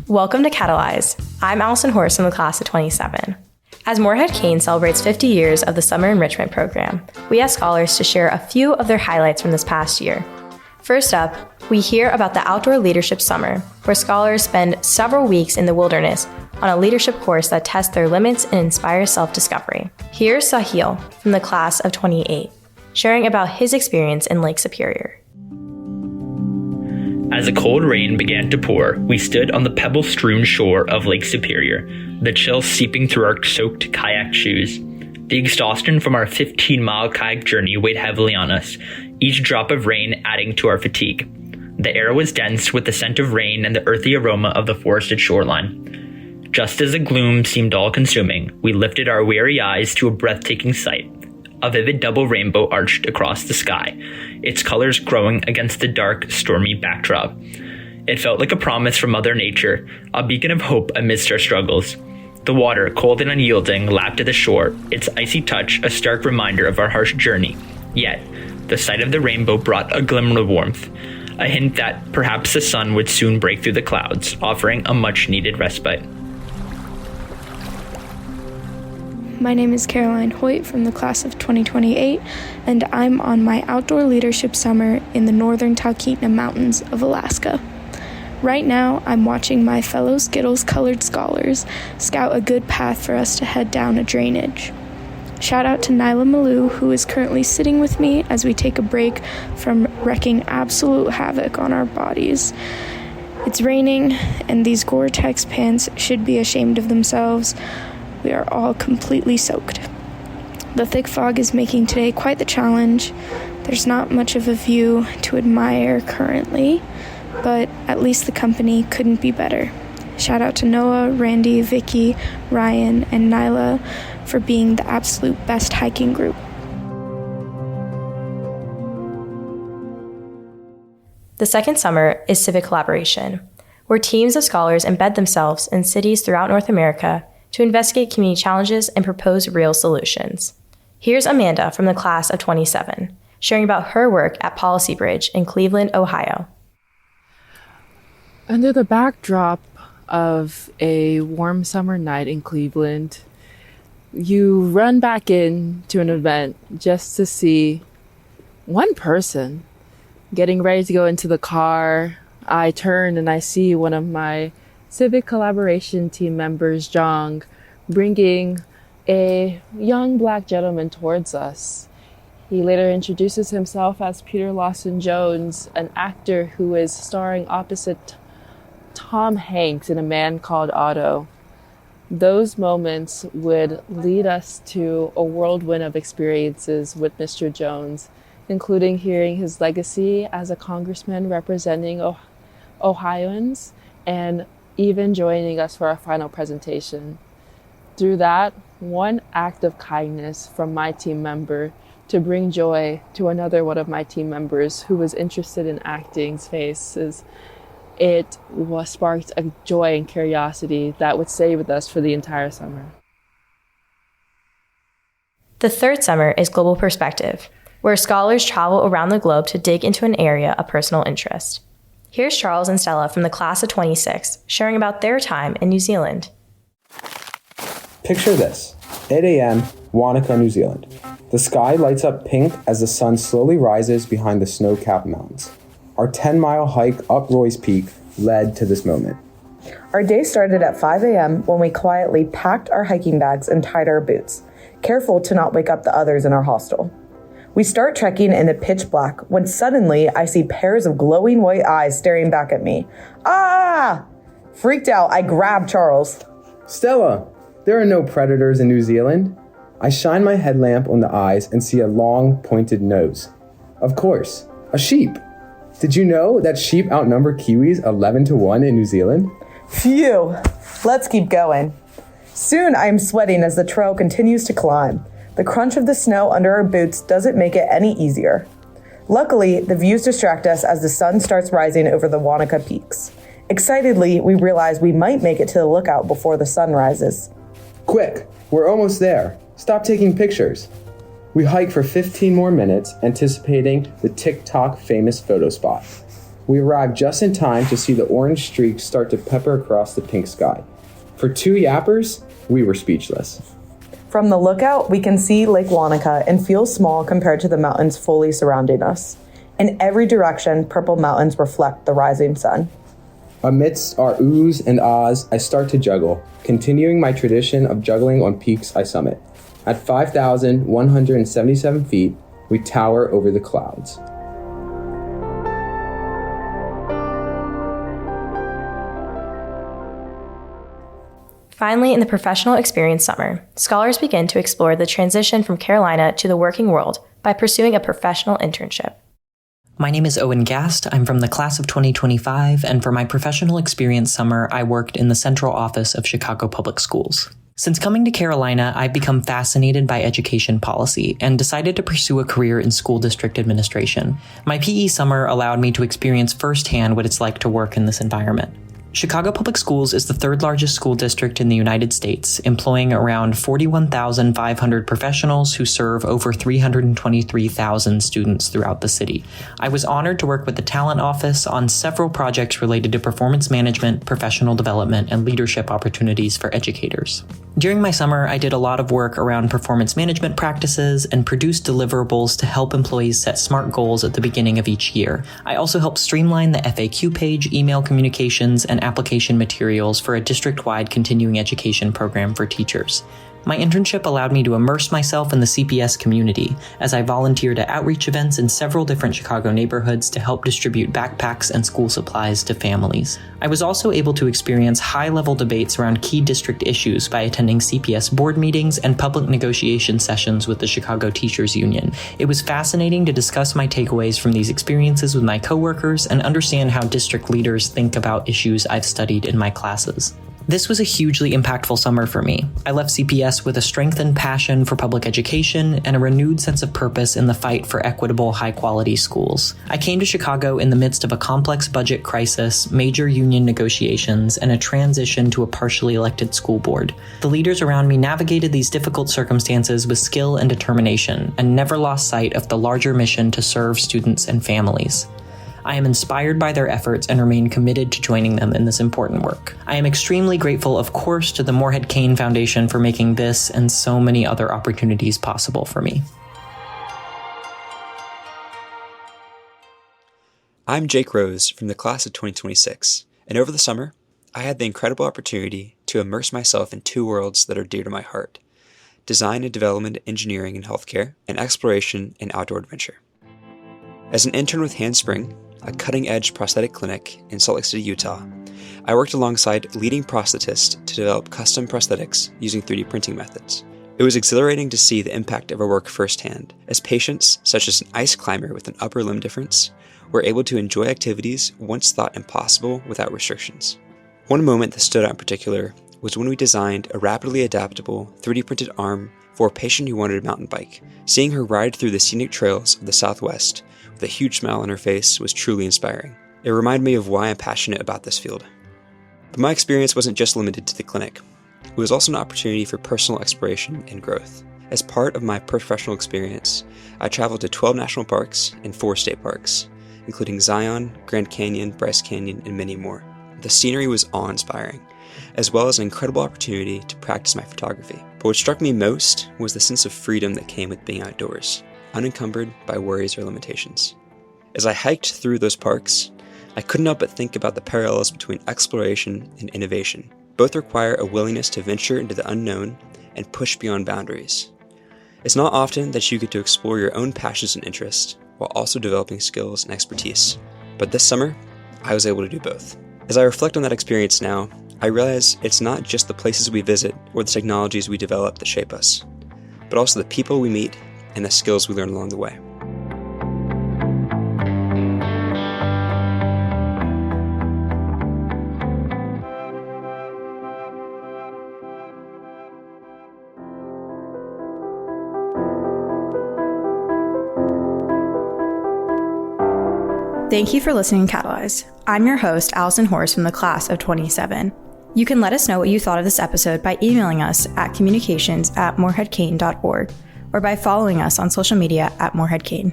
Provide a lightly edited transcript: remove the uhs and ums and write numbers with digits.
Welcome to Catalyze. I'm Allison Horst from the class of 27. As Morehead-Cain celebrates 50 years of the Summer Enrichment Program, we ask scholars to share a few of their highlights from this past year. First up, we hear about the Outdoor Leadership Summer, where scholars spend several weeks in the wilderness on a leadership course that tests their limits and inspires self-discovery. Here's Sahil from the class of 28, sharing about his experience in Lake Superior. As the cold rain began to pour, we stood on the pebble-strewn shore of Lake Superior, the chill seeping through our soaked kayak shoes. The exhaustion from our 15-mile kayak journey weighed heavily on us, each drop of rain adding to our fatigue. The air was dense with the scent of rain and the earthy aroma of the forested shoreline. Just as the gloom seemed all-consuming, we lifted our weary eyes to a breathtaking sight. A vivid double rainbow arched across the sky, its colors growing against the dark, stormy backdrop. It felt like a promise from Mother Nature, a beacon of hope amidst our struggles. The water, cold and unyielding, lapped at the shore, its icy touch a stark reminder of our harsh journey. Yet, the sight of the rainbow brought a glimmer of warmth, a hint that perhaps the sun would soon break through the clouds, offering a much-needed respite. My name is Carolina Hoyt from the class of 2028, and I'm on my Outdoor Leadership Summer in the northern Talkeetna Mountains of Alaska. Right now, I'm watching my fellow Skittles-colored scholars scout a good path for us to head down a drainage. Shout out to Nyla Malou, who is currently sitting with me as we take a break from wreaking absolute havoc on our bodies. It's raining, and these Gore-Tex pants should be ashamed of themselves. We are all completely soaked. The thick fog is making today quite the challenge. There's not much of a view to admire currently, but at least the company couldn't be better. Shout out to Noah, Randy, Vicky, Ryan, and Nyla for being the absolute best hiking group. The second summer is Civic Collaboration, where teams of scholars embed themselves in cities throughout North America to investigate community challenges and propose real solutions. Here's Amanda from the class of 27, sharing about her work at Policy Bridge in Cleveland, Ohio. Under the backdrop of a warm summer night in Cleveland, you run back into an event just to see one person getting ready to go into the car. I turn and I see one of my Civic Collaboration team members, Jong, bringing a young black gentleman towards us. He later introduces himself as Peter Lawson Jones, an actor who is starring opposite Tom Hanks in A Man Called Otto. Those moments would lead us to a whirlwind of experiences with Mr. Jones, including hearing his legacy as a congressman representing Ohioans and even joining us for our final presentation. Through that, one act of kindness from my team member to bring joy to another one of my team members who was interested in acting's faces, it was sparked a joy and curiosity that would stay with us for the entire summer. The third summer is Global Perspective, where scholars travel around the globe to dig into an area of personal interest. Here's Charles and Stella from the class of 26, sharing about their time in New Zealand. Picture this, 8 a.m., Wanaka, New Zealand. The sky lights up pink as the sun slowly rises behind the snow-capped mountains. Our 10-mile hike up Roy's Peak led to this moment. Our day started at 5 a.m. when we quietly packed our hiking bags and tied our boots, careful to not wake up the others in our hostel. We start trekking in the pitch black when suddenly I see pairs of glowing white eyes staring back at me. Ah! Freaked out, I grab Charles. Stella, there are no predators in New Zealand. I shine my headlamp on the eyes and see a long, pointed nose. Of course, a sheep. Did you know that sheep outnumber Kiwis 11-1 in New Zealand? Phew! Let's keep going. Soon I am sweating as the trail continues to climb. The crunch of the snow under our boots doesn't make it any easier. Luckily, the views distract us as the sun starts rising over the Wanaka peaks. Excitedly, we realize we might make it to the lookout before the sun rises. Quick, we're almost there. Stop taking pictures. We hike for 15 more minutes, anticipating the TikTok famous photo spot. We arrived just in time to see the orange streaks start to pepper across the pink sky. For 2 yappers, we were speechless. From the lookout, we can see Lake Wanaka and feel small compared to the mountains fully surrounding us. In every direction, purple mountains reflect the rising sun. Amidst our oohs and ahs, I start to juggle, continuing my tradition of juggling on peaks I summit. At 5,177 feet, we tower over the clouds. Finally, in the professional experience summer, scholars begin to explore the transition from Carolina to the working world by pursuing a professional internship. My name is Owen Gast. I'm from the class of 2025, and for my professional experience summer, I worked in the central office of Chicago Public Schools. Since coming to Carolina, I've become fascinated by education policy and decided to pursue a career in school district administration. My PE summer allowed me to experience firsthand what it's like to work in this environment. Chicago Public Schools is the third largest school district in the United States, employing around 41,500 professionals who serve over 323,000 students throughout the city. I was honored to work with the Talent Office on several projects related to performance management, professional development, and leadership opportunities for educators. During my summer, I did a lot of work around performance management practices and produced deliverables to help employees set SMART goals at the beginning of each year. I also helped streamline the FAQ page, email communications, and application materials for a district-wide continuing education program for teachers. My internship allowed me to immerse myself in the CPS community as I volunteered at outreach events in several different Chicago neighborhoods to help distribute backpacks and school supplies to families. I was also able to experience high-level debates around key district issues by attending CPS board meetings and public negotiation sessions with the Chicago Teachers Union. It was fascinating to discuss my takeaways from these experiences with my coworkers and understand how district leaders think about issues I've studied in my classes. This was a hugely impactful summer for me. I left CPS with a strengthened passion for public education and a renewed sense of purpose in the fight for equitable, high-quality schools. I came to Chicago in the midst of a complex budget crisis, major union negotiations, and a transition to a partially elected school board. The leaders around me navigated these difficult circumstances with skill and determination, and never lost sight of the larger mission to serve students and families. I am inspired by their efforts and remain committed to joining them in this important work. I am extremely grateful, of course, to the Morehead-Cain Foundation for making this and so many other opportunities possible for me. I'm Jake Rose from the class of 2026, and over the summer, I had the incredible opportunity to immerse myself in two worlds that are dear to my heart: design and development engineering in healthcare, and exploration and outdoor adventure. As an intern with Handspring, a cutting-edge prosthetic clinic in Salt Lake City, Utah, I worked alongside leading prosthetists to develop custom prosthetics using 3D printing methods. It was exhilarating to see the impact of our work firsthand, as patients, such as an ice climber with an upper limb difference, were able to enjoy activities once thought impossible without restrictions. One moment that stood out in particular was when we designed a rapidly adaptable 3D printed arm for a patient who wanted a mountain bike. Seeing her ride through the scenic trails of the Southwest with a huge smile on her face was truly inspiring. It reminded me of why I'm passionate about this field. But my experience wasn't just limited to the clinic. It was also an opportunity for personal exploration and growth. As part of my professional experience, I traveled to 12 national parks and 4 state parks, including Zion, Grand Canyon, Bryce Canyon, and many more. The scenery was awe-inspiring, as well as an incredible opportunity to practice my photography. But what struck me most was the sense of freedom that came with being outdoors, unencumbered by worries or limitations. As I hiked through those parks, I couldn't help but think about the parallels between exploration and innovation. Both require a willingness to venture into the unknown and push beyond boundaries. It's not often that you get to explore your own passions and interests while also developing skills and expertise. But this summer, I was able to do both. As I reflect on that experience now, I realize it's not just the places we visit or the technologies we develop that shape us, but also the people we meet and the skills we learn along the way. Thank you for listening to Catalyze. I'm your host, Allison Horse from the class of 27. You can let us know what you thought of this episode by emailing us at communications@moreheadcain.org or by following us on social media @moreheadcain.